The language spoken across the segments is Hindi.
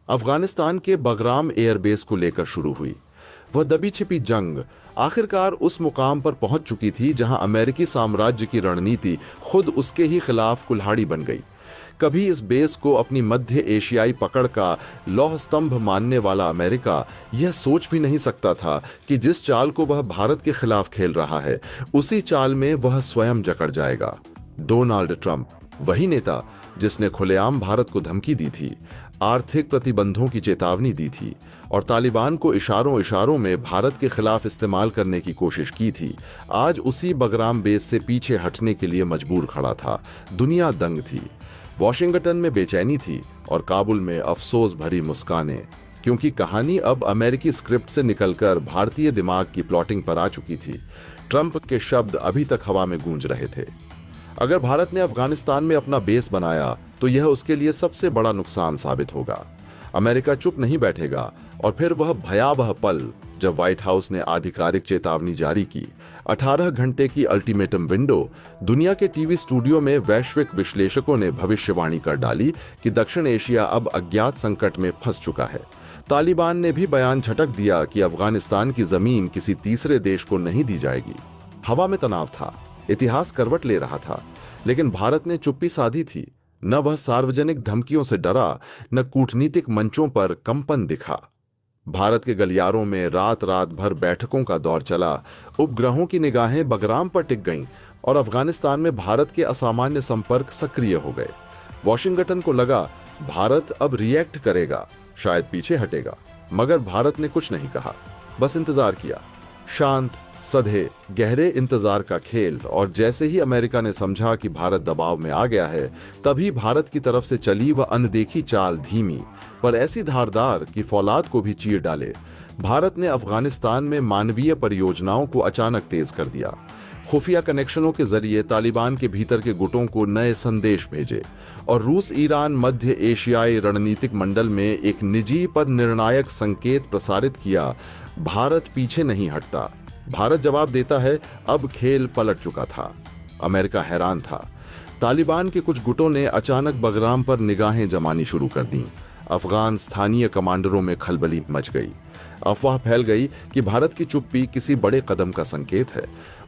अफगानिस्तान के बगराम एयरबेस को लेकर शुरू हुई। वह दबी छिपी जंग आखिरकार उस मुकाम पर पहुंच चुकी थी जहां अमेरिकी साम्राज्य की रणनीति खुद उसके ही खिलाफ कुल्हाड़ी बन गई। कभी इस बेस को अपनी मध्य एशियाई पकड़ का लौह स्तंभ मानने वाला अमेरिका यह सोच भी नहीं सकता था कि जिस चाल को वह भारत के खिलाफ खेल रहा है उसी चाल में वह स्वयं जकड़ जाएगा। डोनाल्ड ट्रंप, वही नेता जिसने खुलेआम भारत को धमकी दी थी, आर्थिक प्रतिबंधों की चेतावनी दी थी और तालिबान को इशारों इशारों में भारत के खिलाफ इस्तेमाल करने की कोशिश की थी, आज उसी बगराम बेस से पीछे हटने के लिए मजबूर खड़ा था। दुनिया दंग थी। वॉशिंगटन में बेचैनी थी और काबुल में अफसोस भरी मुस्कानें, क्योंकि कहानी अब अमेरिकी स्क्रिप्ट से निकलकर भारतीय दिमाग की प्लॉटिंग पर आ चुकी थी। ट्रंप के शब्द अभी तक हवा में गूंज रहे थे। अगर भारत ने अफगानिस्तान में अपना बेस बनाया तो यह उसके लिए सबसे बड़ा नुकसान साबित होगा। अमेरिका चुप नहीं बैठेगा और फिर वह भयावह पल जब व्हाइट हाउस ने आधिकारिक चेतावनी जारी की, 18 घंटे की अल्टीमेटम विंडो, दुनिया के टीवी स्टूडियो में वैश्विक विश्लेषकों ने भविष्यवाणी कर डाली कि दक्षिण एशिया अब अज्ञात संकट में फंस चुका है। तालिबान ने भी बयान झटक दिया कि अफगानिस्तान की जमीन किसी तीसरे देश को नहीं दी जाएगी। हवा में तनाव था, इतिहास करवट ले रहा था, लेकिन भारत ने चुप्पी साधी थी। न वह सार्वजनिक धमकियों से डरा, न कूटनीतिक मंचों पर कंपन दिखा। भारत के गलियारों में रात रात भर बैठकों का दौर चला। उपग्रहों की निगाहें बगराम पर टिक गईं और अफगानिस्तान में भारत के असामान्य संपर्क सक्रिय हो गए। वॉशिंगटन को लगा भारत अब रिएक्ट करेगा, शायद पीछे हटेगा, मगर भारत ने कुछ नहीं कहा, बस इंतजार किया। शांत, सधे, गहरे इंतजार का खेल। और जैसे ही अमेरिका ने समझा कि भारत दबाव में आ गया है, तभी भारत की तरफ से चली वह अनदेखी चाल, धीमी पर ऐसी धारदार कि फौलाद को भी चीर डाले। भारत ने अफगानिस्तान में मानवीय परियोजनाओं को अचानक तेज कर दिया। खुफिया कनेक्शनों के जरिए तालिबान के भीतर के गुटों को नए संदेश भेजे और रूस ईरान मध्य एशियाई रणनीतिक मंडल में एक निजी पर निर्णायक संकेत प्रसारित किया। भारत पीछे नहीं हटता, भारत जवाब देता है। अब खेल पलट चुका था। अमेरिका हैरान था। तालिबान के कुछ गुटों ने अचानक बगराम पर निगाहें जमानी शुरू कर दी। अफगान स्थानीय कमांडरों में खलबली मच गई। अफवाह फैल गई कि भारत की चुप्पी किसी बड़े कदम का संकेत है।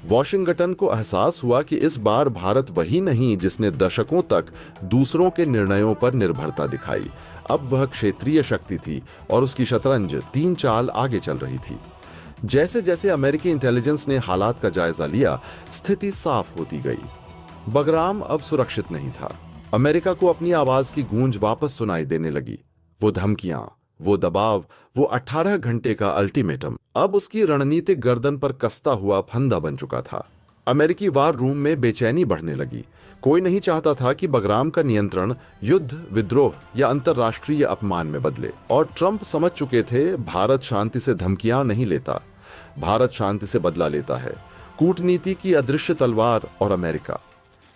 वॉशिंगटन को एहसास हुआ कि इस बार भारत वही नहीं जिसने दशकों तक दूसरों के निर्णयों पर निर्भरता दिखाई। अब वह क्षेत्रीय शक्ति थी और उसकी शतरंज 3 चाल आगे चल रही थी। जैसे जैसे अमेरिकी इंटेलिजेंस ने हालात का जायजा लिया, स्थिति साफ होती गई। बगराम अब सुरक्षित नहीं था। अमेरिका को अपनी आवाज की गूंज वापस सुनाई देने लगी। वो धमकियां, वो दबाव, वो 18 घंटे का अल्टीमेटम अब उसकी रणनीतिक गर्दन पर कसता हुआ फंदा बन चुका था। अमेरिकी वार रूम में बेचैनी बढ़ने लगी। कोई नहीं चाहता था कि बगराम का नियंत्रण युद्ध, विद्रोह या अंतर्राष्ट्रीय अपमान में बदले। और ट्रंप समझ चुके थे, भारत शांति से धमकियां नहीं लेता, भारत शांति से बदला लेता है। कूटनीति की अदृश्य तलवार और अमेरिका।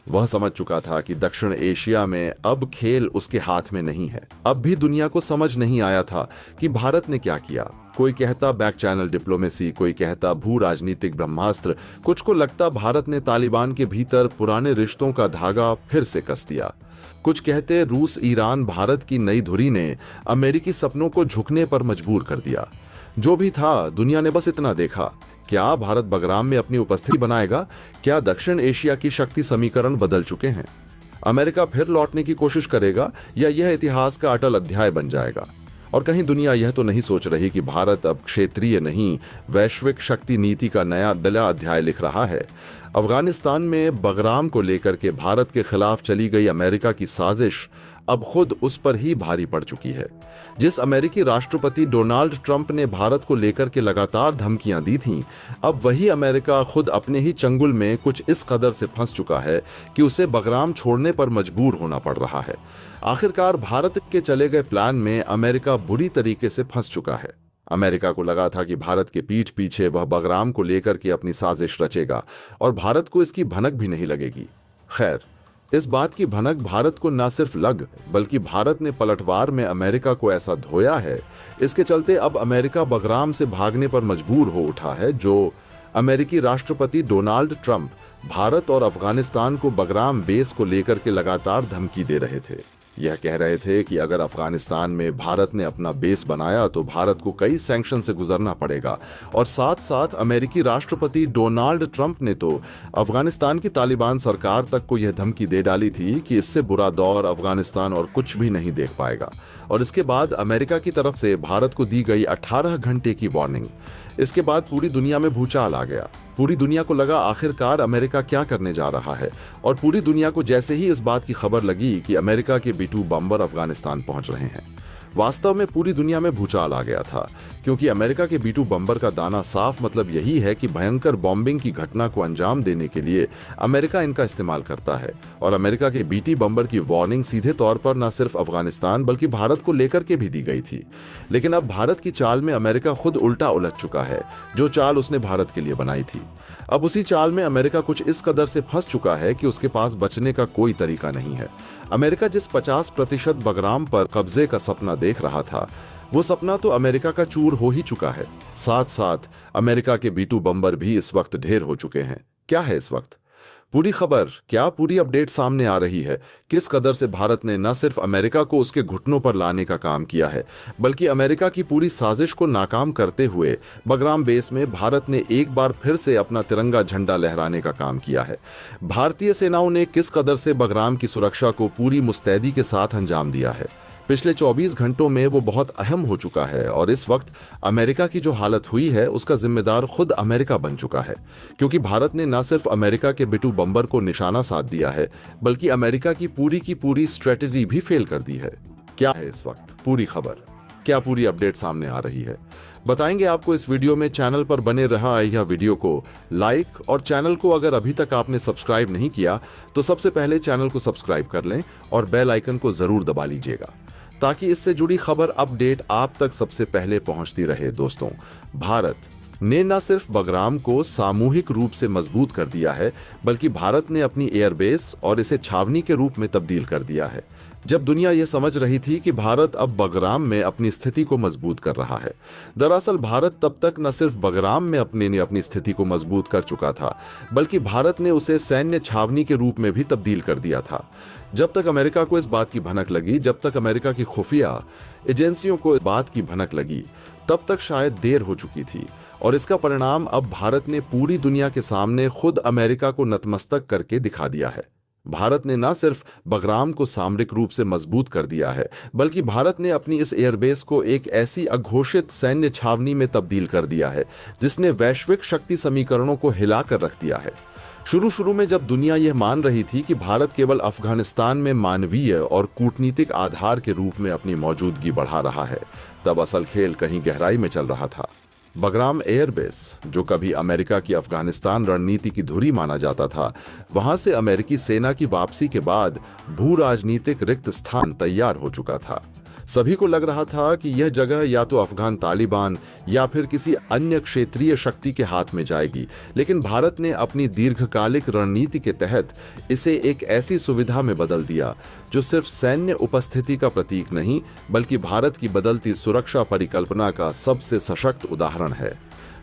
वह समझ चुका था कि दक्षिण एशिया में अब खेल उसके हाथ में नहीं है। अब भी दुनिया को समझ नहीं आया था कि भारत ने क्या किया। कोई कहता बैक चैनल डिप्लोमेसी, कोई कहता भू राजनीतिक ब्रह्मास्त्र, कुछ को लगता भारत ने तालिबान के भीतर पुराने रिश्तों का धागा फिर से कस दिया। कुछ कहते रूस ईरान भारत की नई धुरी ने अमेरिकी सपनों को झुकने पर मजबूर कर दिया। जो भी था, दुनिया ने बस इतना देखा। क्या भारत बगराम में अपनी उपस्थिति बनाएगा? क्या दक्षिण एशिया की शक्ति समीकरण बदल चुके हैं? अमेरिका फिर लौटने की कोशिश करेगा या यह इतिहास का अटल अध्याय बन जाएगा? और कहीं दुनिया यह तो नहीं सोच रही कि भारत अब क्षेत्रीय नहीं, वैश्विक शक्ति नीति का नया बड़ा अध्याय लिख रहा है। अफगानिस्तान में बगराम को लेकर के भारत के खिलाफ चली गई अमेरिका की साजिश अब खुद उस पर ही भारी पड़ चुकी है। जिस अमेरिकी राष्ट्रपति डोनाल्ड ट्रंप ने भारत को लेकर के लगातार धमकियां दी थीं, अब वही अमेरिका खुद अपने ही चंगुल में कुछ इस कदर से फंस चुका है कि उसे बगराम छोड़ने पर मजबूर होना पड़ रहा है। आखिरकार भारत के चले गए प्लान में अमेरिका बुरी तरीके से फंस चुका है। अमेरिका को लगा था कि भारत के पीठ पीछे वह बगराम को लेकर के अपनी साजिश रचेगा और भारत को इसकी भनक भी नहीं लगेगी। खैर, इस बात की भनक भारत को न सिर्फ लग, बल्कि भारत ने पलटवार में अमेरिका को ऐसा धोया है, इसके चलते अब अमेरिका बगराम से भागने पर मजबूर हो उठा है। जो अमेरिकी राष्ट्रपति डोनाल्ड ट्रंप भारत और अफगानिस्तान को बगराम बेस को लेकर के लगातार धमकी दे रहे थे, यह कह रहे थे कि अगर अफगानिस्तान में भारत ने अपना बेस बनाया तो भारत को कई सैंक्शन से गुजरना पड़ेगा। और साथ साथ अमेरिकी राष्ट्रपति डोनाल्ड ट्रंप ने तो अफगानिस्तान की तालिबान सरकार तक को यह धमकी दे डाली थी कि इससे बुरा दौर अफगानिस्तान और कुछ भी नहीं देख पाएगा। और इसके बाद अमेरिका की तरफ से भारत को दी गई 18 घंटे की वार्निंग। इसके बाद पूरी दुनिया में भूचाल आ गया। पूरी दुनिया को लगा आखिरकार अमेरिका क्या करने जा रहा है। और पूरी दुनिया को जैसे ही इस बात की खबर लगी कि अमेरिका के B-2 बम्बर अफगानिस्तान पहुंच रहे हैं, वास्तव में पूरी दुनिया में भूचाल आ गया था, क्योंकि अमेरिका के B-2 बम्बर का दाना साफ मतलब यही है कि भयंकर बॉम्बिंग की घटना को अंजाम देने के लिए अमेरिका इनका इस्तेमाल करता है। और अमेरिका के B-2 बम्बर की वार्निंग सीधे तौर पर न सिर्फ अफगानिस्तान बल्कि भारत को लेकर के भी दी गई थी। लेकिन अब भारत की चाल में अमेरिका खुद उल्टा उलझ चुका है, जो चाल उसने भारत के लिए बनाई थी। अब उसी चाल में अमेरिका कुछ इस कदर से फंस चुका है कि उसके पास बचने का कोई तरीका नहीं है। अमेरिका जिस 50% बगराम पर कब्जे का सपना देख रहा था, वो सपना तो अमेरिका का चूर हो ही चुका है। साथ साथ अमेरिका के B-2 बम्बर भी इस वक्त ढेर हो चुके हैं। क्या है इस वक्त पूरी खबर, क्या पूरी अपडेट सामने आ रही है? किस कदर से भारत ने न सिर्फ अमेरिका को उसके घुटनों पर लाने का काम किया है, बल्कि अमेरिका की पूरी साजिश को नाकाम करते हुए बगराम बेस में भारत ने एक बार फिर से अपना तिरंगा झंडा लहराने का काम किया है। भारतीय सेनाओं ने किस कदर से बगराम की सुरक्षा को पूरी मुस्तैदी के साथ अंजाम दिया है। पिछले 24 घंटों में वो बहुत अहम हो चुका है। और इस वक्त अमेरिका की जो हालत हुई है उसका जिम्मेदार खुद अमेरिका बन चुका है, क्योंकि भारत ने न सिर्फ अमेरिका के B-2 बम्बर को निशाना साध दिया है, बल्कि अमेरिका की पूरी स्ट्रेटेजी भी फेल कर दी है। क्या है इस वक्त पूरी खबर, क्या पूरी अपडेट सामने आ रही है, बताएंगे आपको इस वीडियो में। चैनल पर बने रहा यह वीडियो को लाइक, और चैनल को अगर अभी तक आपने सब्सक्राइब नहीं किया तो सबसे पहले चैनल को सब्सक्राइब कर लें और बेल आइकन को जरूर दबा लीजिएगा, ताकि इससे जुड़ी खबर अपडेट आप तक सबसे पहले पहुंचती रहे। दोस्तों, भारत ने न सिर्फ बगराम को सामूहिक रूप से मजबूत कर दिया है, बल्कि भारत ने अपनी एयरबेस और इसे छावनी के रूप में तब्दील कर दिया है। जब दुनिया यह समझ रही थी कि भारत अब बगराम में अपनी स्थिति को मजबूत कर रहा है, दरअसल भारत तब तक न सिर्फ बगराम में अपनी स्थिति को मजबूत कर चुका था, बल्कि भारत ने उसे सैन्य छावनी के रूप में भी तब्दील कर दिया था। जब तक अमेरिका को इस बात की भनक लगी, जब तक अमेरिका की खुफिया एजेंसियों को इस बात की भनक लगी, तब तक शायद देर हो चुकी थी। और इसका परिणाम अब भारत ने पूरी दुनिया के सामने खुद अमेरिका को नतमस्तक करके दिखा दिया है। भारत ने न सिर्फ बगराम को सामरिक रूप से मजबूत कर दिया है, बल्कि भारत ने अपनी इस एयरबेस को एक ऐसी अघोषित सैन्य छावनी में तब्दील कर दिया है जिसने वैश्विक शक्ति समीकरणों को हिलाकर रख दिया है। शुरू में जब दुनिया यह मान रही थी कि भारत केवल अफगानिस्तान में मानवीय और कूटनीतिक आधार के रूप में अपनी मौजूदगी बढ़ा रहा है, तब असल खेल कहीं गहराई में चल रहा था। बगराम एयरबेस, जो कभी अमेरिका की अफगानिस्तान रणनीति की धुरी माना जाता था, वहां से अमेरिकी सेना की वापसी के बाद भू राजनीतिक रिक्त स्थान तैयार हो चुका था। सभी को लग रहा था कि यह जगह या तो अफगान तालिबान या फिर किसी अन्य क्षेत्रीय शक्ति के हाथ में जाएगी, लेकिन भारत ने अपनी दीर्घकालिक रणनीति के तहत इसे एक ऐसी सुविधा में बदल दिया जो सिर्फ सैन्य उपस्थिति का प्रतीक नहीं, बल्कि भारत की बदलती सुरक्षा परिकल्पना का सबसे सशक्त उदाहरण है।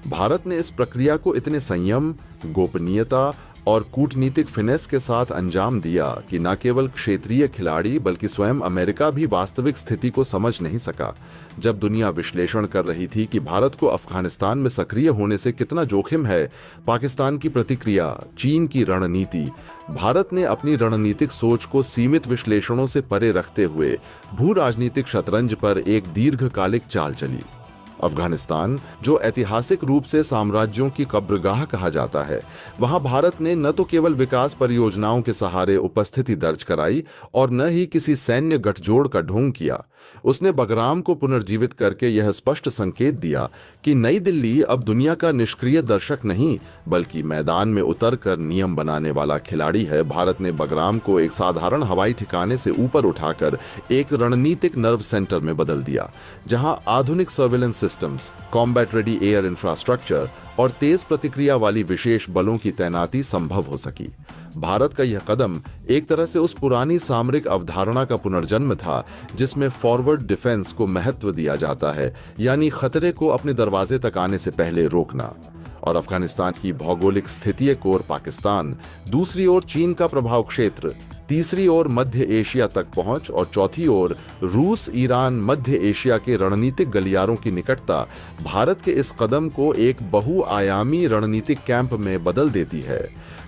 भारत ने इस प्रक्रिया को इतने संयम, गोपनीयता और कूटनीतिक फिनेस के साथ अंजाम दिया कि न केवल क्षेत्रीय खिलाड़ी बल्कि स्वयं अमेरिका भी वास्तविक स्थिति को समझ नहीं सका। जब दुनिया विश्लेषण कर रही थी कि भारत को अफगानिस्तान में सक्रिय होने से कितना जोखिम है, पाकिस्तान की प्रतिक्रिया, चीन की रणनीति, भारत ने अपनी रणनीतिक सोच को सीमित विश्लेषणों से परे रखते हुए भू राजनीतिक शतरंज पर एक दीर्घकालिक चाल चली। अफगानिस्तान, जो ऐतिहासिक रूप से साम्राज्यों की कब्रगाह कहा जाता है, वहां भारत ने न तो केवल विकास परियोजनाओं के सहारे उपस्थिति दर्ज कराई और न ही किसी सैन्य गठजोड़ का ढोंग किया। उसने बगराम को पुनर्जीवित करके यह स्पष्ट संकेत दिया कि नई दिल्ली अब दुनिया का निष्क्रिय दर्शक नहीं, बल्कि मैदान में उतरकर नियम बनाने वाला खिलाड़ी है। भारत ने बगराम को एक साधारण हवाई ठिकाने से ऊपर उठाकर एक रणनीतिक नर्व सेंटर में बदल दिया, जहां आधुनिक surveillance systems, combat ready air infrastructure और तेज प्रतिक्रिया वाली विशेष बलों की तैनाती संभव हो सकी। भारत का यह कदम एक तरह से उस पुरानी सामरिक अवधारणा का पुनर्जन्म था जिसमें फॉरवर्ड डिफेंस को महत्व दिया जाता है, यानी खतरे को अपने दरवाजे तक आने से पहले रोकना। और अफगानिस्तान की भौगोलिक स्थिति एक ओर पाकिस्तान, दूसरी ओर चीन का प्रभाव क्षेत्र, तीसरी ओर मध्य एशिया तक पहुंच और चौथी ओर रूस ईरान मध्य एशिया के रणनीतिक गलियारों की निकटता भारत के इस कदम को एक बहुआयामी रणनीतिक कैंप में बदल देती है।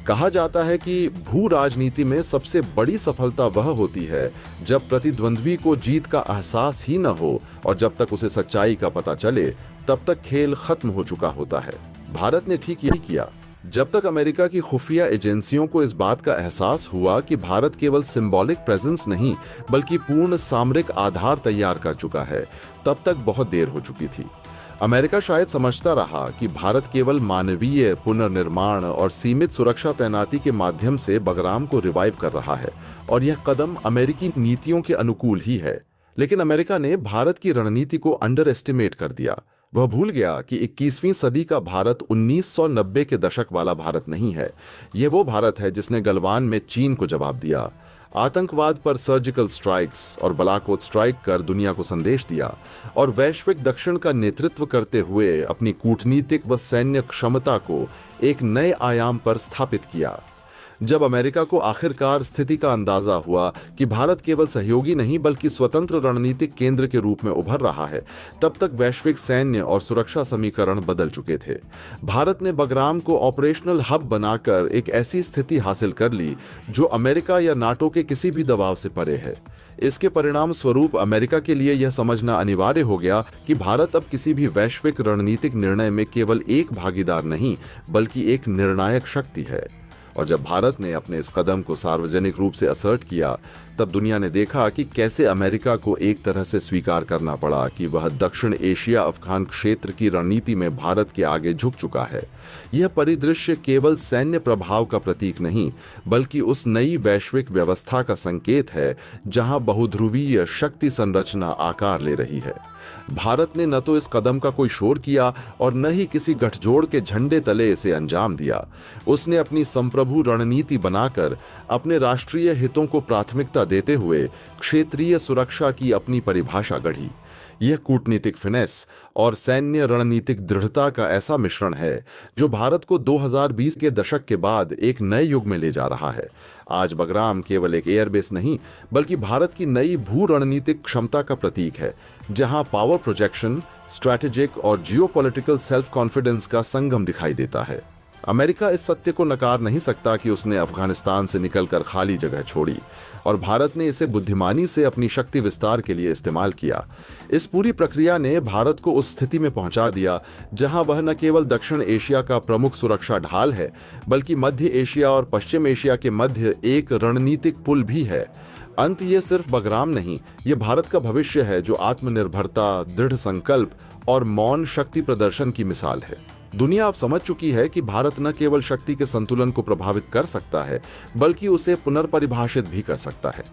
कहा जाता है कि भू राजनीति में सबसे बड़ी सफलता वह होती है जब प्रतिद्वंद्वी को जीत का एहसास ही न हो और जब तक उसे सच्चाई का पता चले तब तक खेल खत्म हो चुका होता है। भारत ने ठीक यही किया। जब तक अमेरिका की खुफिया एजेंसियों को इस बात का एहसास हुआ कि भारत केवल सिंबॉलिक प्रेजेंस नहीं बल्कि पूर्ण सामरिक आधार तैयार कर चुका है, तब तक बहुत देर हो चुकी थी। अमेरिका शायद समझता रहा कि भारत केवल मानवीय पुनर्निर्माण और सीमित सुरक्षा तैनाती के माध्यम से बगराम को रिवाइव कर रहा है और यह कदम अमेरिकी नीतियों के अनुकूल ही है। लेकिन अमेरिका ने भारत की रणनीति को अंडर एस्टिमेट कर दिया। वह भूल गया कि 21वीं सदी का भारत 1990 के दशक वाला भारत नहीं है। यह वो भारत है जिसने गलवान में चीन को जवाब दिया, आतंकवाद पर सर्जिकल स्ट्राइक्स और बालाकोट स्ट्राइक कर दुनिया को संदेश दिया और वैश्विक दक्षिण का नेतृत्व करते हुए अपनी कूटनीतिक व सैन्य क्षमता को एक नए आयाम पर स्थापित किया। जब अमेरिका को आखिरकार स्थिति का अंदाजा हुआ कि भारत केवल सहयोगी नहीं बल्कि स्वतंत्र रणनीतिक केंद्र के रूप में उभर रहा है, तब तक वैश्विक सैन्य और सुरक्षा समीकरण बदल चुके थे। भारत ने बगराम को ऑपरेशनल हब बनाकर एक ऐसी स्थिति हासिल कर ली जो अमेरिका या नाटो के किसी भी दबाव से परे है। इसके परिणाम स्वरूप अमेरिका के लिए यह समझना अनिवार्य हो गया कि भारत अब किसी भी वैश्विक रणनीतिक निर्णय में केवल एक भागीदार नहीं बल्कि एक निर्णायक शक्ति है। और जब भारत ने अपने इस कदम को सार्वजनिक रूप से असर्ट किया, तब दुनिया ने देखा कि कैसे अमेरिका को एक तरह से स्वीकार करना पड़ा कि वह दक्षिण एशिया अफगान क्षेत्र की रणनीति में भारत के आगे झुक चुका है। यह परिदृश्य केवल सैन्य प्रभाव का प्रतीक नहीं बल्कि उस नई वैश्विक व्यवस्था का संकेत है जहां बहुध्रुवीय शक्ति संरचना आकार ले रही है। भारत ने न तो इस कदम का कोई शोर किया और न ही किसी गठजोड़ के झंडे तले इसे अंजाम दिया। उसने अपनी संप्रभु रणनीति बनाकर अपने राष्ट्रीय हितों को प्राथमिकता देते हुए क्षेत्रीय सुरक्षा की अपनी परिभाषा गढ़ी। यह कूटनीतिक फिनेस और सैन्य रणनीतिक दृढ़ता का ऐसा मिश्रण है जो भारत को 2020 के दशक के बाद एक नए युग में ले जा रहा है। आज बगराम केवल एक एयरबेस नहीं बल्कि भारत की नई भू रणनीतिक क्षमता का प्रतीक है, जहां पावर प्रोजेक्शन, स्ट्रैटेजिक और जियोपॉलिटिकल सेल्फ कॉन्फिडेंस का संगम दिखाई देता है। अमेरिका इस सत्य को नकार नहीं सकता कि उसने अफगानिस्तान से निकलकर खाली जगह छोड़ी और भारत ने इसे बुद्धिमानी से अपनी शक्ति विस्तार के लिए इस्तेमाल किया। इस पूरी प्रक्रिया ने भारत को उस स्थिति में पहुंचा दिया जहां वह न केवल दक्षिण एशिया का प्रमुख सुरक्षा ढाल है बल्कि मध्य एशिया और पश्चिम एशिया के मध्य एक रणनीतिक पुल भी है। अंत ये सिर्फ बगराम नहीं, ये भारत का भविष्य है जो आत्मनिर्भरता, दृढ़ संकल्प और मौन शक्ति प्रदर्शन की मिसाल है। दुनिया अब समझ चुकी है कि भारत न केवल शक्ति के संतुलन को प्रभावित कर सकता है बल्कि उसे पुनर्परिभाषित भी कर सकता है।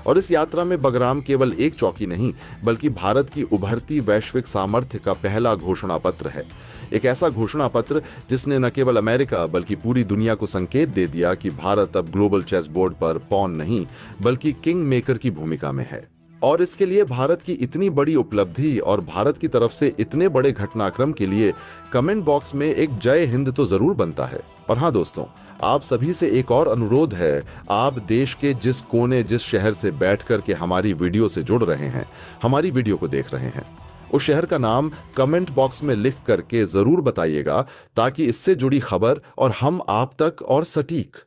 और इस यात्रा में बगराम केवल एक चौकी नहीं बल्कि भारत की उभरती वैश्विक सामर्थ्य का पहला घोषणा पत्र है। एक ऐसा घोषणा पत्र जिसने न केवल अमेरिका बल्कि पूरी दुनिया को संकेत दे दिया कि भारत अब ग्लोबल चेस बोर्ड पर पॉन नहीं बल्कि किंग मेकर की भूमिका में है। और इसके लिए भारत की इतनी बड़ी उपलब्धि और भारत की तरफ से इतने बड़े घटनाक्रम के लिए कमेंट बॉक्स में एक जय हिंद तो जरूर बनता है। और हाँ दोस्तों, आप सभी से एक और अनुरोध है, आप देश के जिस कोने जिस शहर से बैठ कर के हमारी वीडियो से जुड़ रहे हैं, हमारी वीडियो को देख रहे हैं, उस शहर का नाम कमेंट बॉक्स में लिख करके जरूर बताइएगा ताकि इससे जुड़ी खबर और हम आप तक और सटीक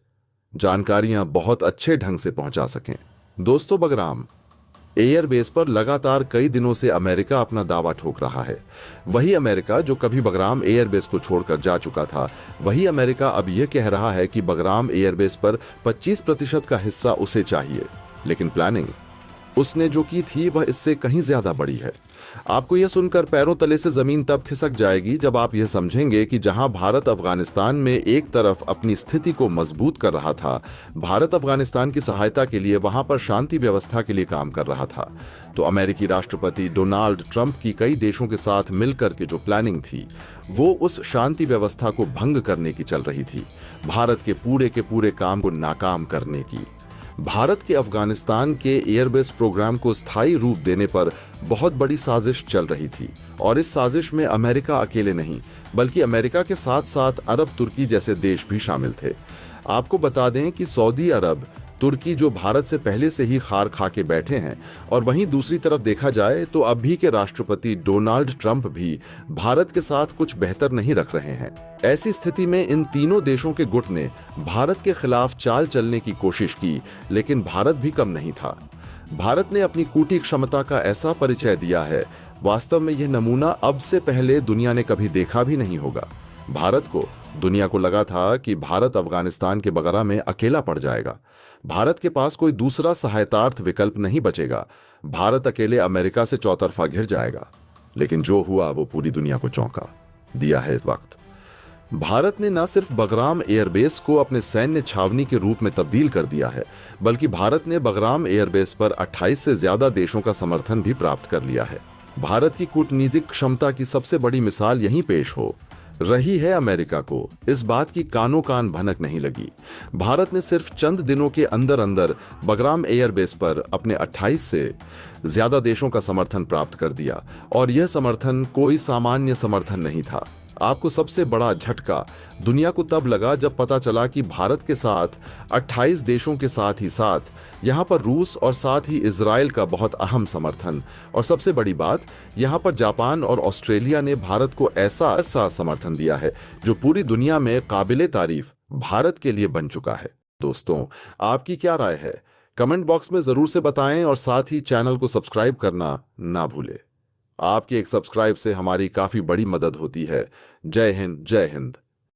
जानकारियां बहुत अच्छे ढंग से पहुंचा सकें। दोस्तों, बगराम एयरबेस पर लगातार कई दिनों से अमेरिका अपना दावा ठोक रहा है। वही अमेरिका जो कभी बगराम एयरबेस को छोड़कर जा चुका था, वही अमेरिका अब यह कह रहा है कि बगराम एयरबेस पर 25% का हिस्सा उसे चाहिए। लेकिन प्लानिंग उसने जो की थी वह इससे कहीं ज्यादा बड़ी है। आपको यह सुनकर पैरों तले से जमीन तब खिसक जाएगी जब आप यह समझेंगे कि जहां भारत अफगानिस्तान में एक तरफ अपनी स्थिति को मजबूत कर रहा था, भारत अफगानिस्तान की सहायता के लिए वहां पर शांति व्यवस्था के लिए काम कर रहा था, तो अमेरिकी राष्ट्रपति डोनाल्ड ट्रंप की कई देशों के साथ मिलकर के जो प्लानिंग थी वो उस शांति व्यवस्था को भंग करने की चल रही थी, भारत के पूरे काम को नाकाम करने की। भारत के अफगानिस्तान के एयरबेस प्रोग्राम को स्थायी रूप देने पर बहुत बड़ी साजिश चल रही थी और इस साजिश में अमेरिका अकेले नहीं बल्कि अमेरिका के साथ साथ अरब तुर्की जैसे देश भी शामिल थे। आपको बता दें कि सऊदी अरब तुर्की जो भारत से पहले से ही खार खा के बैठे हैं, और वहीं दूसरी तरफ देखा जाए तो अभी के राष्ट्रपति डोनाल्ड ट्रंप भी भारत के साथ कुछ बेहतर नहीं रख रहे हैं। ऐसी स्थिति में इन तीनों देशों के गुट ने भारत के खिलाफ चाल चलने की कोशिश की, लेकिन भारत भी कम नहीं था। भारत ने अपनी कूटनीतिक क्षमता का ऐसा परिचय दिया है, वास्तव में यह नमूना अब से पहले दुनिया ने कभी देखा भी नहीं होगा। भारत को, दुनिया को लगा था कि भारत अफगानिस्तान के बगरा में अकेला पड़ जाएगा। भारत के पास कोई दूसरा सहायतार्थ विकल्प नहीं बचेगा। भारत अकेले अमेरिका से चौतरफा घिर जाएगा। लेकिन जो हुआ वो पूरी दुनिया को चौंका दिया है। इस वक्त भारत ने न सिर्फ बगराम एयरबेस को अपने सैन्य छावनी के रूप में तब्दील कर दिया है, बल्कि भारत ने बगराम एयरबेस पर 28 से ज्यादा देशों का समर्थन भी प्राप्त कर लिया है। भारत की कूटनीतिक क्षमता की सबसे बड़ी मिसाल यहीं पेश हो रही है। अमेरिका को इस बात की कानो कान भनक नहीं लगी। भारत ने सिर्फ चंद दिनों के अंदर अंदर बगराम एयरबेस पर अपने 28 से ज्यादा देशों का समर्थन प्राप्त कर दिया, और यह समर्थन कोई सामान्य समर्थन नहीं था। आपको सबसे बड़ा झटका दुनिया को तब लगा जब पता चला कि भारत के साथ 28 देशों के साथ ही साथ यहां पर रूस और साथ ही इजराइल का बहुत अहम समर्थन, और सबसे बड़ी बात, यहां पर जापान और ऑस्ट्रेलिया ने भारत को ऐसा समर्थन दिया है जो पूरी दुनिया में काबिले तारीफ भारत के लिए बन चुका है। दोस्तों, आपकी क्या राय है? कमेंट बॉक्स में जरूर से बताएं, और साथ ही चैनल को सब्सक्राइब करना ना भूलें। आपके एक सब्सक्राइब से हमारी काफी बड़ी मदद होती है। जय हिंद, जय हिंद।